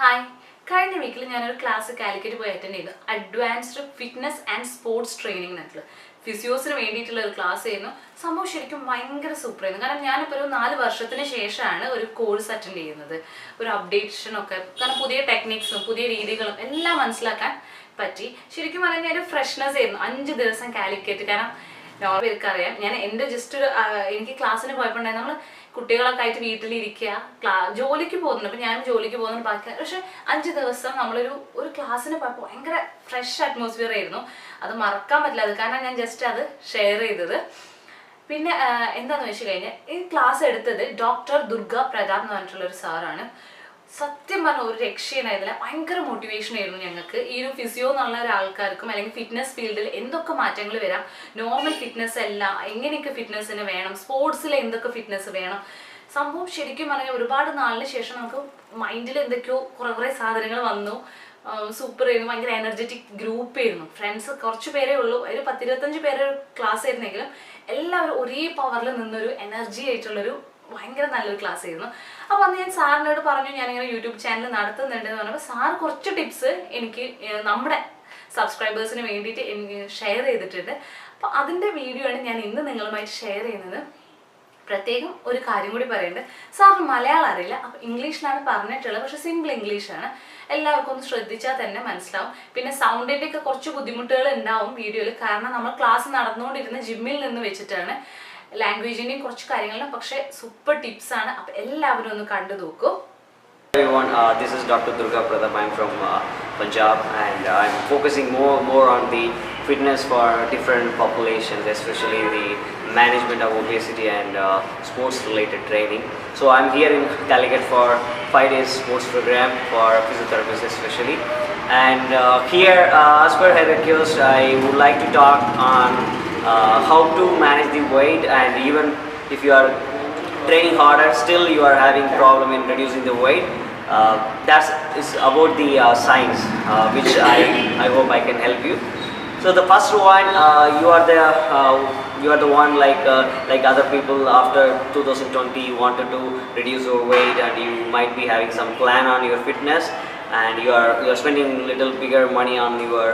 Hi. കഴിഞ്ഞ വീക്കിൽ ഞാനൊരു ക്ലാസ് കാലിക്കറ്റ് പോയി അറ്റൻഡ് ചെയ്തു. Advanced fitness and sports training എന്നിട്ടുള്ള ഫിസിയോസിന് വേണ്ടിയിട്ടുള്ള ഒരു ക്ലാസ് ആയിരുന്നു. സംഭവം ശരിക്കും ഭയങ്കര സൂപ്പറായിരുന്നു. കാരണം ഞാനിപ്പോൾ ഒരു 4 വർഷത്തിന് ശേഷമാണ് ഒരു കോഴ്സ് അറ്റൻഡ് ചെയ്യുന്നത്. ഒരു അപ്ഡേഷനൊക്കെ, കാരണം പുതിയ ടെക്നിക്സും പുതിയ രീതികളും എല്ലാം മനസ്സിലാക്കാൻ പറ്റി. ശരിക്കും പറഞ്ഞാൽ ഒരു ഫ്രഷ്നെസ് ആയിരുന്നു 5 ദിവസം കാലിക്കറ്റ്. കാരണം നോർമൽ പേർക്കറിയാം, ഞാൻ എൻ്റെ ജസ്റ്റ് ഒരു എനിക്ക് ക്ലാസ്സിന് പോയപ്പോണ്ടായി നമ്മൾ കുട്ടികളൊക്കെ ആയിട്ട് വീട്ടിലിരിക്കുക, ജോലിക്ക് പോകുന്നുണ്ട്. അപ്പം ഞാനും ജോലിക്ക് പോകുന്നുണ്ട് ബാക്കി. പക്ഷെ 5 ദിവസം നമ്മളൊരു ക്ലാസ്സിന് പോയപ്പോൾ ഭയങ്കര ഫ്രഷ് അറ്റ്മോസ്ഫിയർ ആയിരുന്നു. അത് മറക്കാൻ പറ്റില്ല. അത് കാരണം ഞാൻ ജസ്റ്റ് അത് ഷെയർ ചെയ്തത്. പിന്നെ എന്താണെന്ന് വെച്ച് കഴിഞ്ഞാൽ ഈ ക്ലാസ് എടുത്തത് ഡോക്ടർ ദുർഗ പ്രതാപ് എന്ന് പറഞ്ഞിട്ടുള്ള ഒരു സാറാണ്. സത്യം പറഞ്ഞ ഒരു രക്ഷയുണ്ടായിരുന്നില്ല. ഭയങ്കര മോട്ടിവേഷൻ ആയിരുന്നു ഞങ്ങൾക്ക്. ഈ ഒരു ഫിസിയോ എന്നുള്ള ഒരാൾക്കാർക്കും അല്ലെങ്കിൽ ഫിറ്റ്നസ് ഫീൽഡിൽ എന്തൊക്കെ മാറ്റങ്ങൾ വരാം, നോർമൽ ഫിറ്റ്നസ് അല്ല, എങ്ങനെയൊക്കെ ഫിറ്റ്നസ്സിന് വേണം, സ്പോർട്സിൽ എന്തൊക്കെ ഫിറ്റ്നസ് വേണം. സംഭവം ശരിക്കും പറഞ്ഞാൽ ഒരുപാട് നാളിന് ശേഷം നമുക്ക് മൈൻഡിൽ എന്തൊക്കെയോ കുറേ സാധനങ്ങൾ വന്നു. സൂപ്പർ ആയിരുന്നു. ഭയങ്കര എനർജറ്റിക് ഗ്രൂപ്പ് ആയിരുന്നു. ഫ്രണ്ട്സ് കുറച്ച് പേരേ ഉള്ളൂ. ഒരു 10-25 പേരെ ക്ലാസ് ആയിരുന്നെങ്കിലും എല്ലാവരും ഒരേ പവറിൽ നിന്നൊരു എനർജി ആയിട്ടുള്ളൊരു ഭയങ്കര നല്ലൊരു ക്ലാസ് ആയിരുന്നു. അപ്പോൾ അന്ന് ഞാൻ സാറിനോട് പറഞ്ഞു ഞാനിങ്ങനെ യൂട്യൂബ് ചാനൽ നടത്തുന്നുണ്ടെന്ന് പറഞ്ഞപ്പോൾ സാർ കുറച്ച് ടിപ്സ് എനിക്ക് നമ്മുടെ സബ്സ്ക്രൈബേഴ്സിന് വേണ്ടിയിട്ട് എനിക്ക് ഷെയർ ചെയ്തിട്ടുണ്ട്. അപ്പോൾ അതിൻ്റെ വീഡിയോ ആണ് ഞാൻ ഇന്ന് നിങ്ങളുമായിട്ട് ഷെയർ ചെയ്യുന്നത്. പ്രത്യേകം ഒരു കാര്യം കൂടി പറയുന്നുണ്ട്. സാറിന് മലയാളം അറിയില്ല, അപ്പോൾ ഇംഗ്ലീഷിലാണ് പറഞ്ഞിട്ടുള്ളത്. പക്ഷെ സിമ്പിൾ ഇംഗ്ലീഷാണ്. എല്ലാവർക്കും ഒന്ന് ശ്രദ്ധിച്ചാൽ തന്നെ മനസ്സിലാവും. പിന്നെ സൗണ്ടിൻ്റെ ഒക്കെ കുറച്ച് ബുദ്ധിമുട്ടുകൾ ഉണ്ടാവും വീഡിയോയിൽ. കാരണം നമ്മൾ ക്ലാസ് നടന്നുകൊണ്ടിരുന്ന ജിമ്മിൽ നിന്ന് വെച്ചിട്ടാണ്. ലാംഗ്വേജിൻ്റെയും കുറച്ച് കാര്യങ്ങളും, പക്ഷേ സൂപ്പർ ടിപ്സ് ആണ്. അപ്പോൾ എല്ലാവരും ഒന്ന് കണ്ടു നോക്കൂ. Everyone, this is Dr. Durga Prathap. I'm from Punjab, and I'm focusing more on the fitness for different populations, especially the management of obesity and sports related training. So I'm here in Calicut for 5 days sports program for physiotherapists especially, and here as per her request I would like to talk on how to manage the weight, and even if you are training harder still you are having problem in reducing the weight. That is about the science which I hope I can help you. So the first one, you are the one like other people. After 2020 you wanted to reduce your weight and you might be having some plan on your fitness, and you are spending little bigger money on your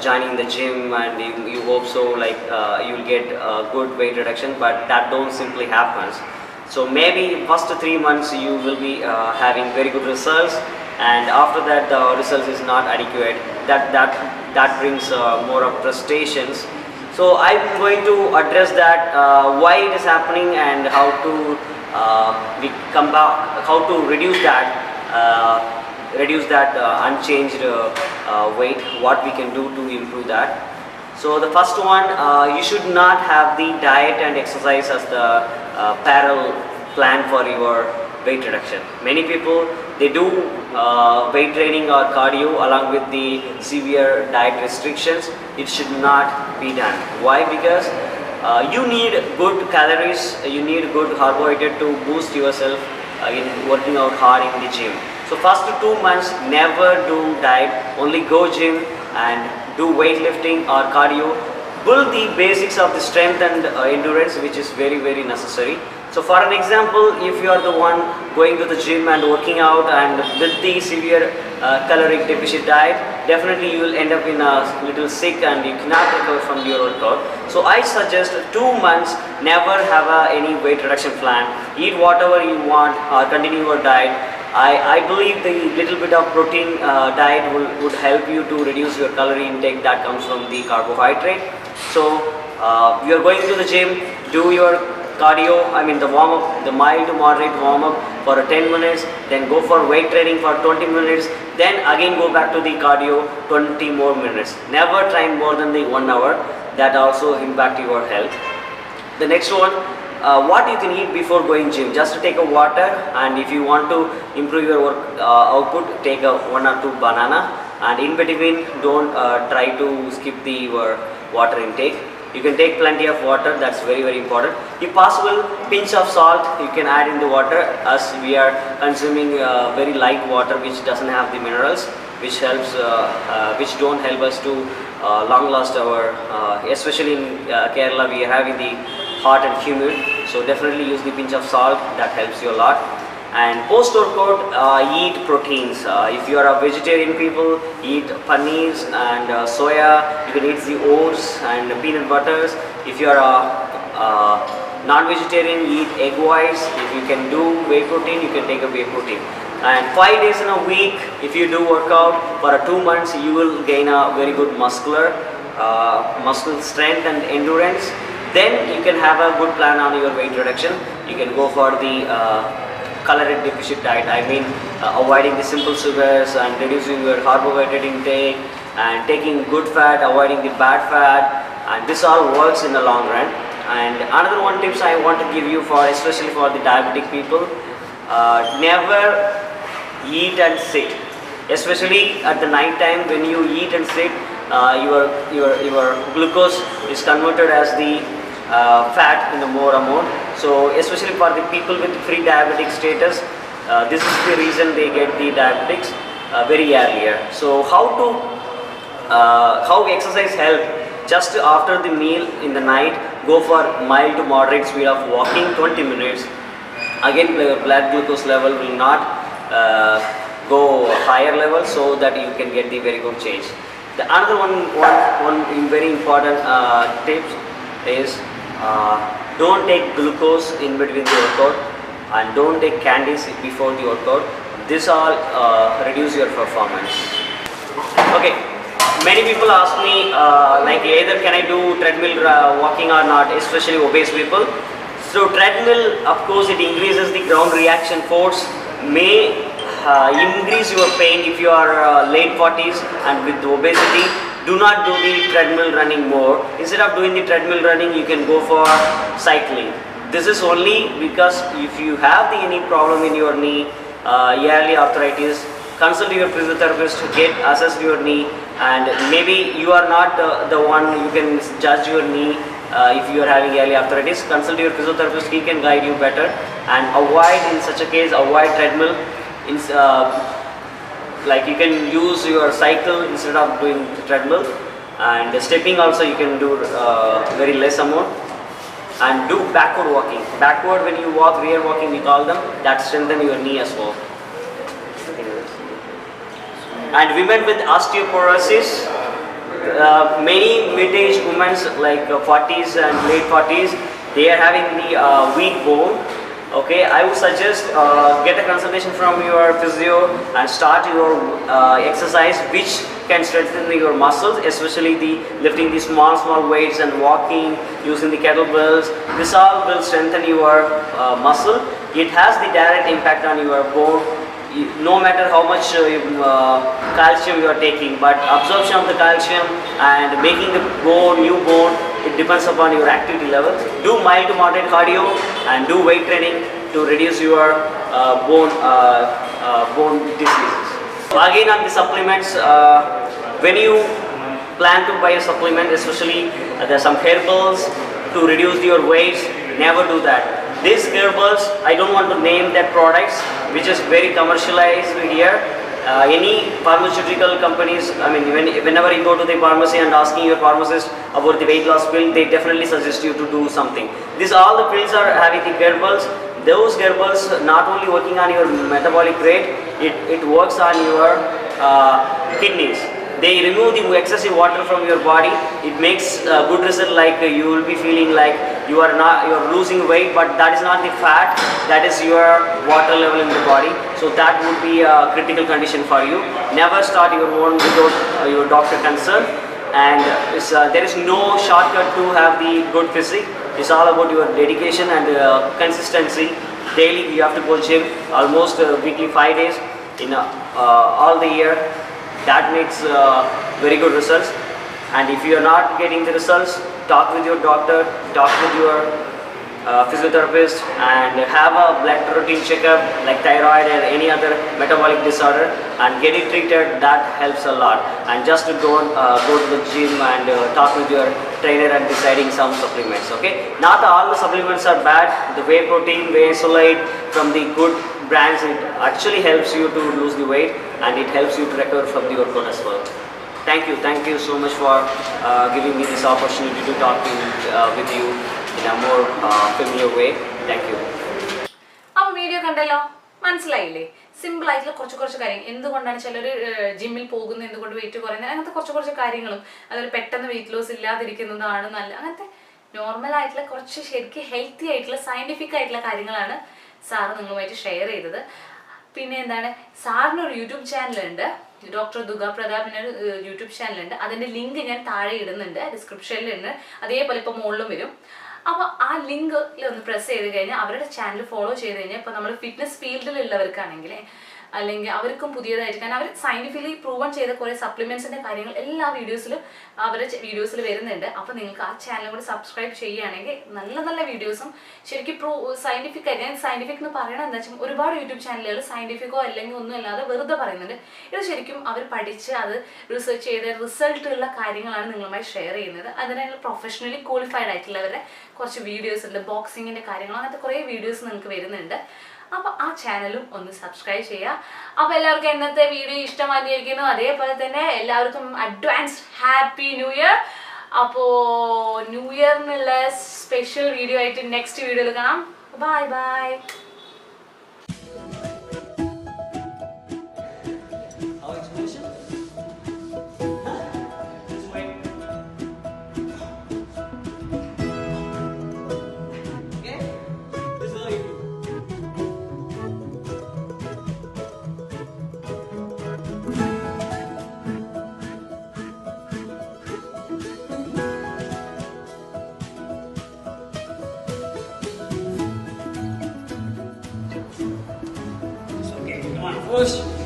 joining the gym, and you hope so like you will get good weight reduction, but that don't simply happens. So maybe first 3 months you will be having very good results, and after that the results is not adequate. That brings more of frustrations. So I'm going to address that, why it is happening, and how to how to reduce that unchanged weight, what we can do to improve that. So the first one, you should not have the diet and exercise as the parallel plan for your weight reduction. Many people, they do weight training or cardio along with the severe diet restrictions. It should not be done. Why? Because you need good calories, you need good carbohydrate to boost yourself in working out hard in the gym. So first 2 months never do diet, only go gym and do weightlifting or cardio. Build the basics of the strength and endurance, which is very necessary. So for an example, if you are the one going to the gym and working out and with the severe caloric deficit diet, definitely you will end up in a little sick and you cannot recover from your workout. So I suggest 2 months never have any weight reduction plan. Eat whatever you want or continue your diet. I believe the little bit of protein diet would help you to reduce your calorie intake that comes from the carbohydrate. So you are going to the gym, do your cardio, the warm up, the mild to moderate warm up for 10 minutes, then go for weight training for 20 minutes, then again go back to the cardio 20 more minutes. Never train more than the 1 hour. That also impact your health. The next one, what you can eat before going gym. Just take a water, and if you want to improve your work output, take a 1 or 2 banana, and in between don't try to skip your water intake. You can take plenty of water, that's very important. If possible, pinch of salt you can add in the water, as we are consuming very light water which doesn't have the minerals, which don't help us to long last our especially in Kerala we are having the hot and humid, so definitely use the pinch of salt, that helps you a lot. And post workout, eat proteins. If you are a vegetarian people, eat paneers and soya. You can eat the oats and peanut butters. If you are a non-vegetarian, eat egg whites. If you can do whey protein, you can take a whey protein. And 5 days in a week, if you do workout for 2 months, you will gain a very good muscle strength and endurance. Then you can have a good plan on your weight reduction. You can go for the caloric deficit diet. I mean, avoiding the simple sugars and reducing your carbohydrate intake and taking good fat, avoiding the bad fat, and this all works in the long run. And another one tips I want to give you, for especially for the diabetic people, never eat and sit, especially at the night time. When you eat and sit, your glucose is converted as the fat in the more amount. So especially for the people with pre-diabetic status, this is the reason they get the diabetics very earlier. So how exercise help? Just after the meal in the night, go for mild to moderate speed of walking 20 minutes. Again, blood glucose level will not go higher level, so that you can get the very good change. The another one very important tip is don't take glucose in between the workout, and don't take candies before the workout. This all reduce your performance. Okay, many people ask me like either can I do treadmill walking or not, especially obese people. So treadmill, of course, it increases the ground reaction force, may increase your pain if you are late 40s and with obesity. Do not do the treadmill running more. Instead of doing the treadmill running, you can go for cycling. This is only because if you have any problem in your knee, early arthritis, consult your physiotherapist, get assess your knee, and maybe you are not the one you can judge your knee. If you are having early arthritis, consult your physiotherapist, he can guide you better. And avoid, in such a case, avoid treadmill. Like you can use your cycle instead of doing the treadmill, and stepping also you can do very less amount. And do backward walking. Backward, when you walk, rear walking we call them, that strengthen your knee as well. And women with osteoporosis, many mid-aged women like 40s and late 40s, they are having the weak bone. Okay, I would suggest get a consultation from your physio and start your exercise which can strengthen your muscles, especially the lifting the small weights and walking, using the kettlebells. This all will strengthen your muscle. It has the direct impact on your bone. No matter how much calcium you are taking, but absorption of the calcium and making the bone, new bone, it depends upon your activity level. Do mild to moderate cardio and do weight training to reduce your bone diseases. Again, on the supplements, when you plan to buy a supplement, especially there are some herbals to reduce your weights, never do that. These herbals, I don't want to name that products, which is very commercialized here. Any pharmaceutical companies, I mean, whenever you go to the pharmacy and asking your pharmacist about the weight loss pill, they definitely suggest you to do something. These all the pills are having the herbals. Those herbals not only working on your metabolic rate, it works on your kidneys. They remove the excessive water from your body. It makes a good result, like you will be feeling like you're losing weight, but that is not the fat, that is your water level in the body. So that would be a critical condition for you. Never start your own without your doctor consult. And there is no shortcut to have the good physique. It's all about your dedication and consistency. Daily you have to go gym, almost weekly 5 days in all the year. That makes very good results. And if you are not getting the results, talk with your doctor, talk with your physiotherapist, and have a blood routine checkup like thyroid or any other metabolic disorder, and get it treated. That helps a lot. And just don't go to the gym and talk with your trainer and deciding some supplements. Okay, not all the supplements are bad. The whey protein, whey isolate from the good brands, it actually helps you to lose the weight, and it helps you to recover from the workout as well. Thank you so much for giving me this opportunity to talk with you in a more familiar way. Thank you. Our video kandalo. മനസ്സിലായില്ലേ? Simple ആയിട്ടുള്ള കുറച്ച് കാര്യങ്ങൾ. എന്തുകൊണ്ടാണ് ചിലർ ജിമ്മിൽ പോകുന്നത്, എന്തുകൊണ്ട് wait കുറയുന്നത്, അങ്ങനത്തെ കുറച്ച് കാര്യങ്ങളും, അതുപോലെ പെട്ടെന്ന് വെയിറ്റ് ലോസ് ഇല്ലാതിരിക്കുന്നതാണ് നല്ല, അങ്ങനത്തെ നോർമൽ ആയിട്ടുള്ള കുറച്ച് ശരിക്കും ഹെൽത്തി ആയിട്ടുള്ള സയന്റിഫിക് ആയിട്ടുള്ള കാര്യങ്ങളാണ് സാറ് നിങ്ങളുമായിട്ട് ഷെയർ ചെയ്തത്. പിന്നെ എന്താണ്, സാറിനൊരു യൂട്യൂബ് ചാനലുണ്ട്, ഡോക്ടർ ദുർഗ പ്രതാപിന് ഒരു യൂട്യൂബ് ചാനലുണ്ട്. അതിൻ്റെ ലിങ്ക് ഞാൻ താഴെ ഇടുന്നുണ്ട്, ഡിസ്ക്രിപ്ഷനിലുണ്ട്, അതേപോലെ ഇപ്പോൾ മുകളിലും വരും. അപ്പോൾ ആ ലിങ്കിൽ ഒന്ന് പ്രസ് ചെയ്ത് കഴിഞ്ഞാൽ അവരുടെ ചാനൽ ഫോളോ ചെയ്ത് കഴിഞ്ഞാൽ ഇപ്പോൾ നമ്മൾ ഫിറ്റ്നസ് ഫീൽഡിലുള്ളവർക്കാണെങ്കിൽ അല്ലെങ്കിൽ അവർക്കും പുതിയതായിട്ട്, കാരണം അവർ സയന്റിഫിക്കലി പ്രൂവൺ ചെയ്ത കുറേ സപ്ലിമെന്റ്സിന്റെ കാര്യങ്ങൾ എല്ലാ വീഡിയോസിലും അവരുടെ വീഡിയോസിൽ വരുന്നുണ്ട്. അപ്പോൾ നിങ്ങൾക്ക് ആ ചാനൽ കൂടി സബ്സ്ക്രൈബ് ചെയ്യുകയാണെങ്കിൽ നല്ല വീഡിയോസും ശരിക്കും സയന്റിഫിക് ആയിട്ട്, ഞാൻ സയന്റിഫിക് എന്ന് പറയണത് എന്താ വെച്ചാൽ ഒരുപാട് യൂട്യൂബ് ചാനലുകൾ സയന്റിഫിക്കോ അല്ലെങ്കിൽ ഒന്നും അല്ലാതെ വെറുതെ പറയുന്നുണ്ട്. ഇത് ശരിക്കും അവർ പഠിച്ച് അത് റിസർച്ച് ചെയ്ത് റിസൾട്ടുള്ള കാര്യങ്ങളാണ് നിങ്ങളുമായി ഷെയർ ചെയ്യുന്നത്. അതിനുള്ള പ്രൊഫഷണലി ക്വാളിഫൈഡ് ആയിട്ടുള്ളവരുടെ കുറച്ച് വീഡിയോസ് ഉണ്ട്, ബോക്സിങ്ങിന്റെ കാര്യങ്ങൾ, അങ്ങനത്തെ കുറേ വീഡിയോസ് നിങ്ങൾക്ക് വരുന്നുണ്ട്. അപ്പോൾ ആ ചാനലും ഒന്ന് സബ്സ്ക്രൈബ് ചെയ്യുക. അപ്പോൾ എല്ലാവർക്കും ഇന്നത്തെ വീഡിയോ ഇഷ്ടമായിരിക്കുന്നു. അതേപോലെ തന്നെ എല്ലാവർക്കും അഡ്വാൻസ് ഹാപ്പി ന്യൂ ഇയർ. അപ്പോൾ ന്യൂ ഇയറിനുള്ള സ്പെഷ്യൽ വീഡിയോ ആയിട്ട് നെക്സ്റ്റ് വീഡിയോയിൽ കാണാം. ബൈ. Push.